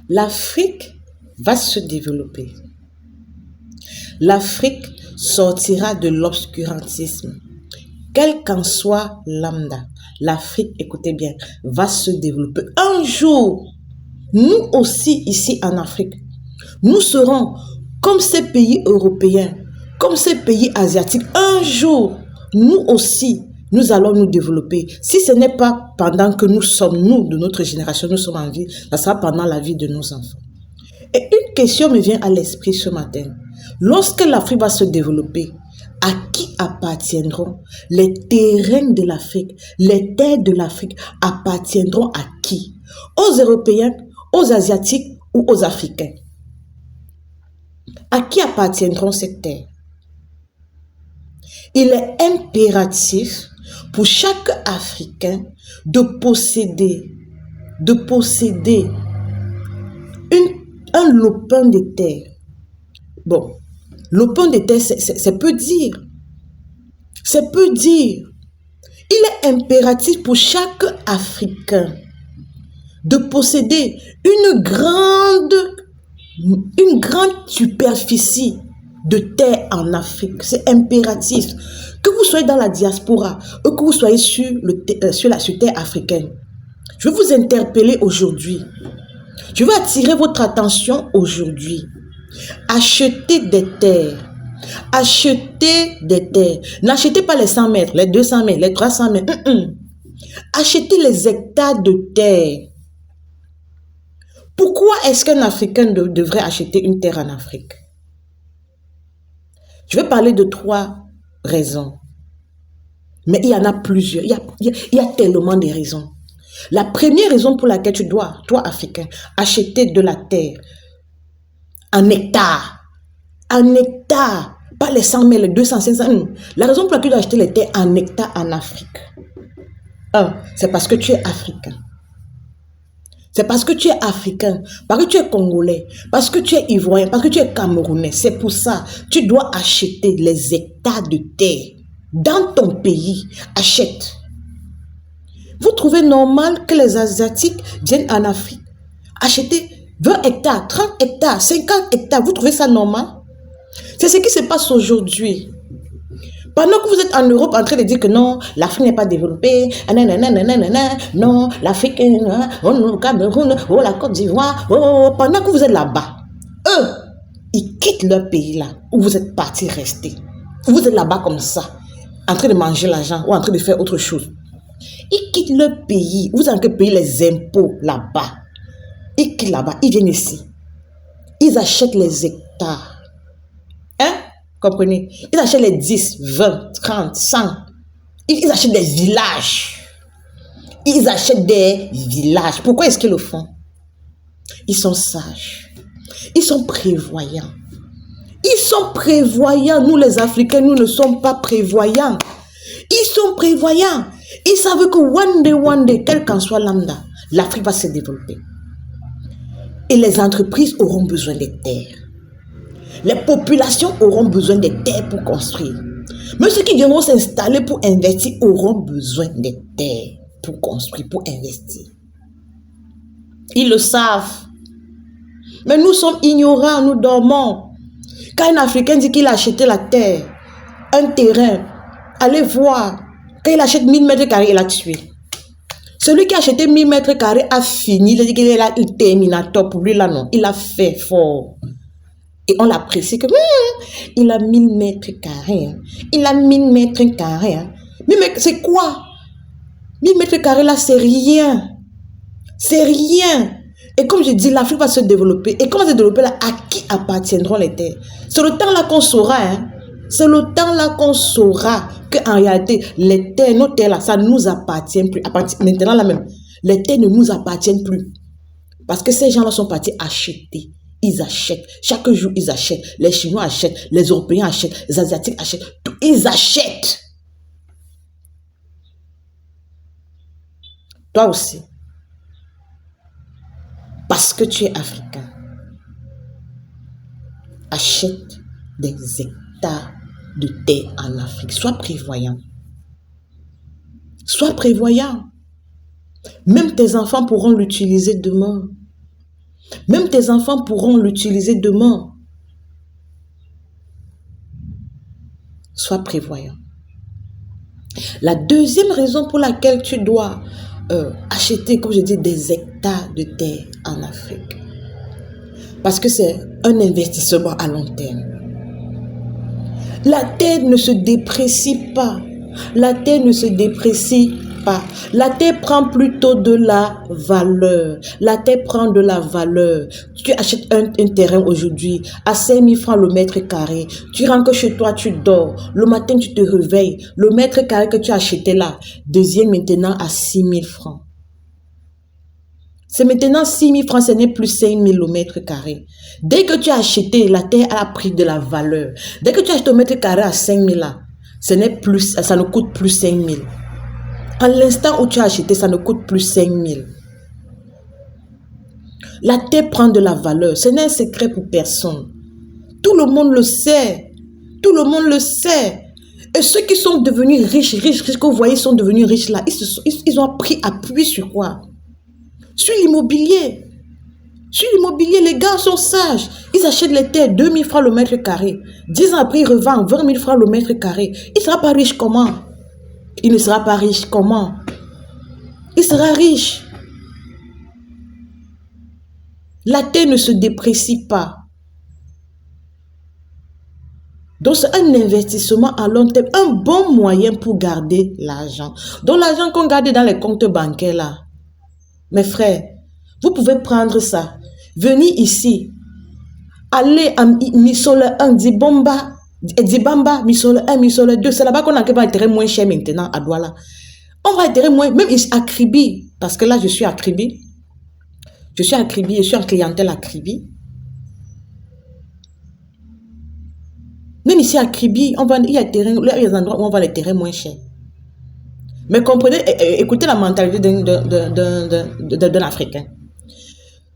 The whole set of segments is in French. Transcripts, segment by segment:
L'Afrique va se développer. L'Afrique sortira de l'obscurantisme. Quel qu'en soit lambda, l'Afrique, écoutez bien, va se développer. Un jour, nous aussi, ici en Afrique, nous serons comme ces pays européens, comme ces pays asiatiques. Un jour, nous aussi, nous allons nous développer. Si ce n'est pas pendant que nous sommes, nous, de notre génération, nous sommes en vie, ça sera pendant la vie de nos enfants. Et une question me vient à l'esprit ce matin. Lorsque l'Afrique va se développer, à qui appartiendront les terrains de l'Afrique? Les terres de l'Afrique appartiendront à qui? Aux Européens, aux Asiatiques ou aux Africains? À qui appartiendront ces terres? Il est impératif pour chaque Africain de posséder un lopin de terre. Bon, lopin de terre, c'est peu dire. C'est peu dire. Il est impératif pour chaque Africain de posséder une grande superficie de terre en Afrique. C'est impératif. Que vous soyez dans la diaspora ou que vous soyez sur terre africaine. Je vais vous interpeller aujourd'hui. Je veux attirer votre attention aujourd'hui. Achetez des terres. Achetez des terres. N'achetez pas les 100 mètres, les 200 mètres, les 300 mètres. Achetez les hectares de terre. Pourquoi est-ce qu'un Africain devrait acheter une terre en Afrique? Je vais parler de 3 raisons. Mais il y en a plusieurs. Il y a tellement de raisons. La première raison pour laquelle tu dois, toi Africain, acheter de la terre en hectares. En hectares. Pas les 100 000, les 200, 500. La raison pour laquelle tu dois acheter les terres en hectares en Afrique. C'est parce que tu es africain. C'est parce que tu es africain, parce que tu es congolais, parce que tu es ivoirien, parce que tu es camerounais. C'est pour ça que tu dois acheter les hectares de terre dans ton pays. Achète. Vous trouvez normal que les Asiatiques viennent en Afrique acheter 20 hectares, 30 hectares, 50 hectares? Vous trouvez ça normal? C'est ce qui se passe aujourd'hui. Pendant que vous êtes en Europe en train de dire que non, l'Afrique n'est pas développée, non, l'Afrique, le Cameroun, la Côte d'Ivoire, pendant que vous êtes là-bas, eux, ils quittent leur pays là, où vous êtes partis rester. Vous êtes là-bas comme ça, en train de manger l'argent ou en train de faire autre chose. Ils quittent leur pays, vous avez qu'à payer les impôts là-bas. Ils quittent là-bas, ils viennent ici. Ils achètent les hectares. Hein? Comprenez? Ils achètent les 10, 20, 30, 100. Ils achètent des villages. Ils achètent des villages. Pourquoi est-ce qu'ils le font? Ils sont sages. Ils sont prévoyants. Ils sont prévoyants. Nous les Africains, nous ne sommes pas prévoyants. Ils sont prévoyants. Ils savent que one day, quel qu'en soit lambda, l'Afrique va se développer. Et les entreprises auront besoin des terres. Les populations auront besoin des terres pour construire. Mais ceux qui viendront s'installer pour investir auront besoin des terres pour construire, pour investir. Ils le savent. Mais nous sommes ignorants, nous dormons. Quand un Africain dit qu'il a acheté la terre, un terrain, allez voir. Quand il achète 1000 mètres carrés, il a tué. Celui qui a acheté 1000 mètres carrés a fini. Il a dit qu'il est là, il terminateur. Pour lui, là, non. Il a fait fort. Et on l'apprécie que il a 1000 mètres carrés. Hein. Il a 1000 mètres carrés. Hein. Mais c'est quoi? 1000 mètres carrés là, c'est rien. C'est rien. Et comme je dis, l'Afrique va se développer. Et comment se développer là? À qui appartiendront les terres? C'est le temps là qu'on saura. Hein. C'est le temps là qu'on saura qu'en réalité, les terres, nos terres là, ça ne nous appartient plus. Maintenant là même, les terres ne nous appartiennent plus. Parce que ces gens là sont partis acheter. Ils achètent. Chaque jour, ils achètent. Les Chinois achètent. Les Européens achètent. Les Asiatiques achètent. Tout. Ils achètent. Toi aussi. Parce que tu es africain. Achète des hectares de terre en Afrique. Sois prévoyant. Sois prévoyant. Même tes enfants pourront l'utiliser demain. Même tes enfants pourront l'utiliser demain. Sois prévoyant. La deuxième raison pour laquelle tu dois acheter, comme je dis, des hectares de terre en Afrique. Parce que c'est un investissement à long terme. La terre ne se déprécie pas. La terre ne se déprécie pas. La terre prend plutôt de la valeur. La terre prend de la valeur. Tu achètes un terrain aujourd'hui à 5 000 francs le mètre carré. Tu rentres chez toi, tu dors. Le matin, tu te réveilles. Le mètre carré que tu as acheté là devient maintenant à 6 000 francs. C'est maintenant 6 000 francs, ce n'est plus 5 000 le mètre carré. Dès que tu as acheté, la terre a pris de la valeur. Dès que tu achètes au mètre carré à 5 000 là, ça ne coûte plus 5 000. À l'instant où tu as acheté, ça ne coûte plus 5 000. La terre prend de la valeur. Ce n'est un secret pour personne. Tout le monde le sait. Tout le monde le sait. Et ceux qui sont devenus riches, que vous voyez sont devenus riches là, ils ont pris appui sur quoi? Sur l'immobilier. Sur l'immobilier, les gars sont sages. Ils achètent les terres 2 000 francs le mètre carré. 10 ans après, ils revendent 20 000 francs le mètre carré. Il ne sera pas riche comment? Il ne sera pas riche comment? Il sera riche. La terre ne se déprécie pas. Donc, c'est un investissement à long terme, un bon moyen pour garder l'argent. Donc, l'argent qu'on garde dans les comptes bancaires là, mes frères, vous pouvez prendre ça, venir ici, aller à Misole 1, Dibamba, Misole 1, Misole 2, c'est là-bas qu'on a un terrain moins cher maintenant à Douala. On va être moins, même à Kribi, parce que là je suis à Kribi. Je suis à Kribi, je suis en clientèle à Kribi. Même ici à Kribi, il y a des endroits où on va les terrains moins chers. Mais comprenez, écoutez la mentalité d'un Africain.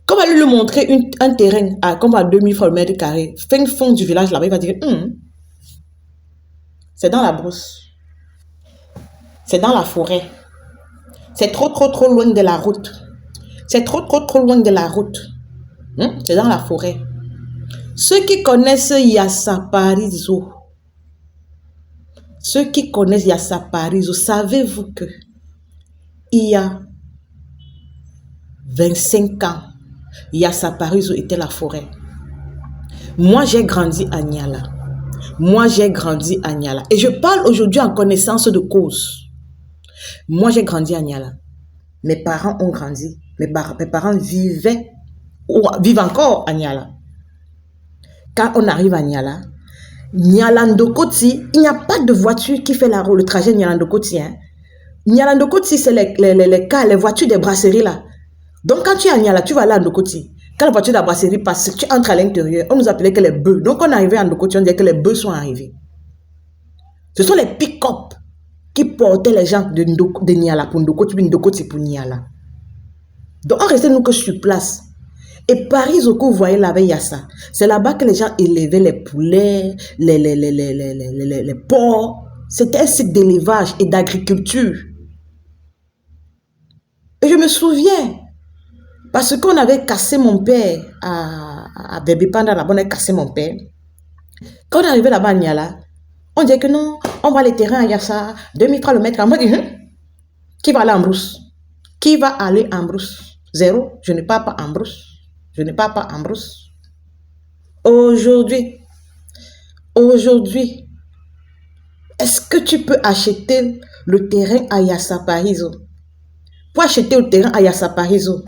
Quand on va lui montrer un terrain à 2000 francs le mètre carré, fin fond du village là-bas, il va dire, c'est dans la brousse. C'est dans la forêt. C'est trop loin de la route. C'est trop loin de la route. C'est dans la forêt. Ceux qui connaissent Yassaparizo, savez-vous que il y a 25 ans, Yassaparizo était la forêt. Moi, j'ai grandi à Niala. Et je parle aujourd'hui en connaissance de cause. Moi, j'ai grandi à Niala. Mes parents ont grandi. Mes parents vivent encore à Niala. Quand on arrive à Niala, Nialandokoti, il n'y a pas de voiture qui fait le trajet Nialandokoti. Nialandokoti, c'est les voitures des brasseries là. Donc quand tu es à Niala, tu vas aller à Ndokoti. Quand la voiture de la brasserie passe, tu entres à l'intérieur, on nous appelait que les bœufs. Donc on est arrivé à Ndokoti, on disait que les bœufs sont arrivés. Ce sont les pick-up qui portaient les gens de Niala pour Ndokoti, puis Ndokoti pour Niala. Donc on restait nous que sur place. Et Paris, au coup, vous voyez là-bas, il y a ça. C'est là-bas que les gens élevaient les poulets, les porcs. C'était un site d'élevage et d'agriculture. Et je me souviens, parce qu'on avait cassé mon père à Bébé Panda, là-bas, on a cassé mon père. Quand on est arrivé là-bas à Niala, on disait que non, on va les terrains à Yassa, 2000 francs le mètre. On m'a dit, qui va aller en brousse? Qui va aller en brousse? Zéro, je ne pars pas en brousse. Aujourd'hui, est-ce que tu peux acheter le terrain à Yassaparizo? Pour acheter le terrain à Yassaparizo,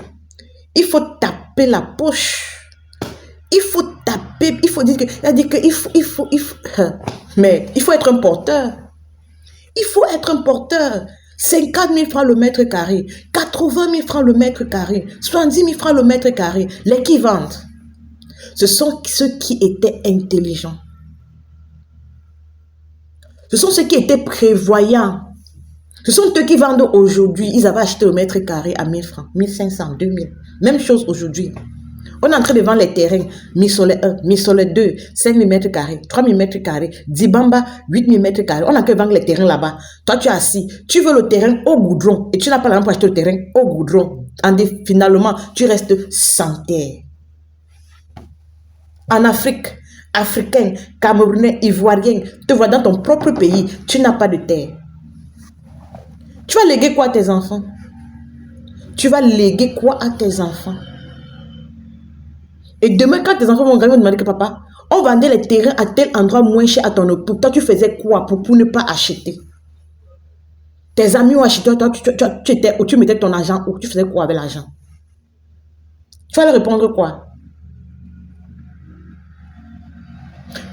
il faut taper la poche. Il faut dire que, mais il faut être un porteur. 50 000 francs le mètre carré, 80 000 francs le mètre carré, 70 000 francs le mètre carré, les qui vendent. Ce sont ceux qui étaient intelligents. Ce sont ceux qui étaient prévoyants. Ce sont eux qui vendent aujourd'hui. Ils avaient acheté le mètre carré à 1000 francs, 1500, 2000. Même chose aujourd'hui. On est en train de vendre les terrains. Misole 1, Misole 2, 5000 mètres carrés, 3000 mètres carrés, Dibamba, 8000 mètres carrés. On a que vendre les terrains là-bas. Toi, tu es assis. Tu veux le terrain au goudron et tu n'as pas l'argent pour acheter le terrain au goudron. Finalement, tu restes sans terre. En Afrique, Africain, Camerounais, Ivoirien, te vois dans ton propre pays, tu n'as pas de terre. Tu vas léguer quoi à tes enfants? Tu vas léguer quoi à tes enfants? Et demain, quand tes enfants vont grandir, ils vont demander que papa, on vendait les terrains à tel endroit moins cher à ton époux. Toi, tu faisais quoi pour ne pas acheter? Tes amis ont acheté, toi, tu mettais ton argent où? Tu faisais quoi avec l'argent? Tu vas leur répondre quoi?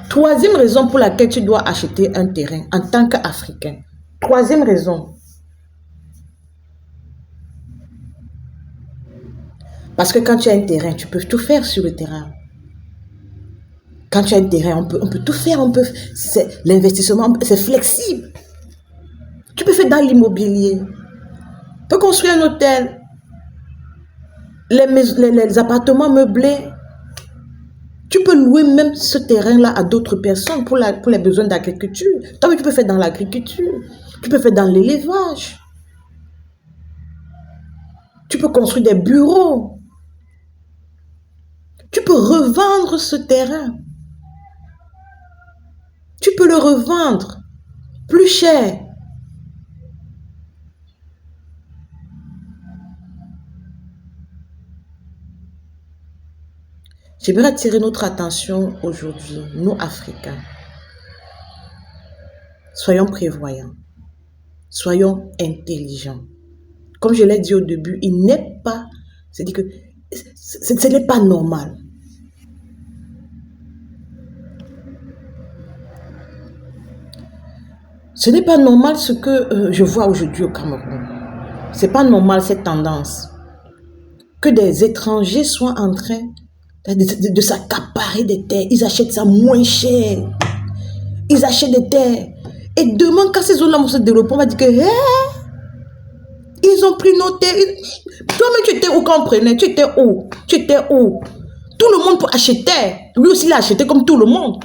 Troisième raison pour laquelle tu dois acheter un terrain en tant qu'Africain. Troisième raison. Parce que quand tu as un terrain, tu peux tout faire sur le terrain. Quand tu as un terrain, on peut tout faire. L'investissement, c'est flexible. Tu peux faire dans l'immobilier. Tu peux construire un hôtel. Les appartements meublés. Tu peux louer même ce terrain-là à d'autres personnes pour les besoins d'agriculture. Toi, tu peux faire dans l'agriculture. Tu peux faire dans l'élevage. Tu peux construire des bureaux. Tu peux revendre ce terrain. Tu peux le revendre plus cher. J'aimerais attirer notre attention aujourd'hui, nous Africains. Soyons prévoyants. Soyons intelligents. Comme je l'ai dit au début, il n'est pas, c'est-à-dire que ce n'est pas normal. Ce n'est pas normal ce que je vois aujourd'hui au Cameroun. Ce n'est pas normal cette tendance. Que des étrangers soient en train de s'accaparer des terres. Ils achètent ça moins cher. Ils achètent des terres. Et demain, quand ces zones-là vont se développer, on va dire que ils ont pris nos terres. Toi-même, tu étais où quand on prenait? Tu étais où? Tu étais où? Tout le monde achetait. Lui aussi, il a acheté comme tout le monde.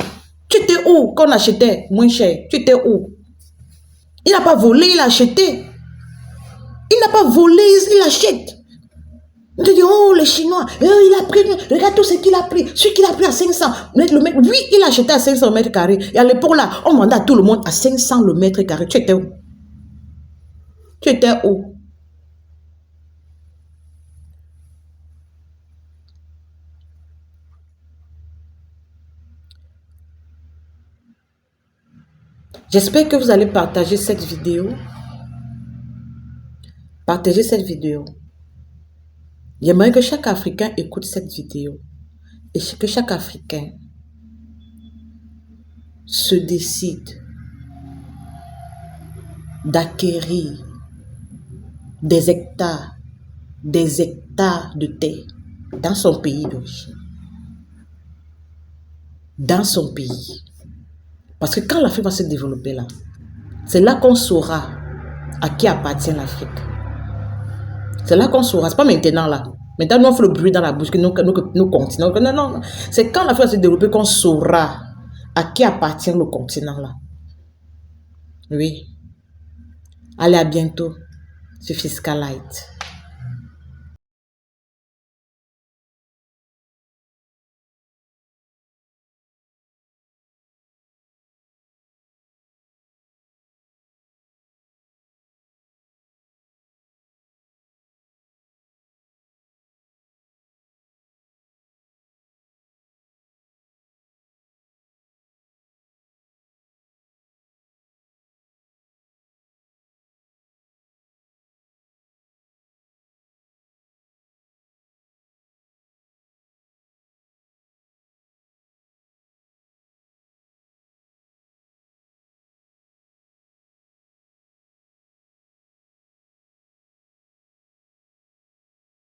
Tu étais où quand on achetait moins cher? Tu étais où? Il n'a pas volé, il a acheté. Il n'a pas volé, il achète. On te dit, oh, les Chinois, il a pris, regarde tout ce qu'il a pris. Ce qu'il a pris à 500. Lui, il a acheté à 500 mètres carrés. Et à l'époque là, on demandait à tout le monde à 500 le mètre carré. Tu étais où? Tu étais où? J'espère que vous allez partager cette vidéo. Partagez cette vidéo. J'aimerais que chaque Africain écoute cette vidéo. Et que chaque Africain se décide d'acquérir des hectares de terre dans son pays d'origine. Dans son pays. Parce que quand l'Afrique va se développer là, c'est là qu'on saura à qui appartient l'Afrique. C'est là qu'on saura. C'est pas maintenant là. Maintenant, nous on fait le bruit dans la bouche que nous continuons. Non, non. C'est quand l'Afrique va se développer qu'on saura à qui appartient le continent là. Oui. Allez, à bientôt sur Fiscalite.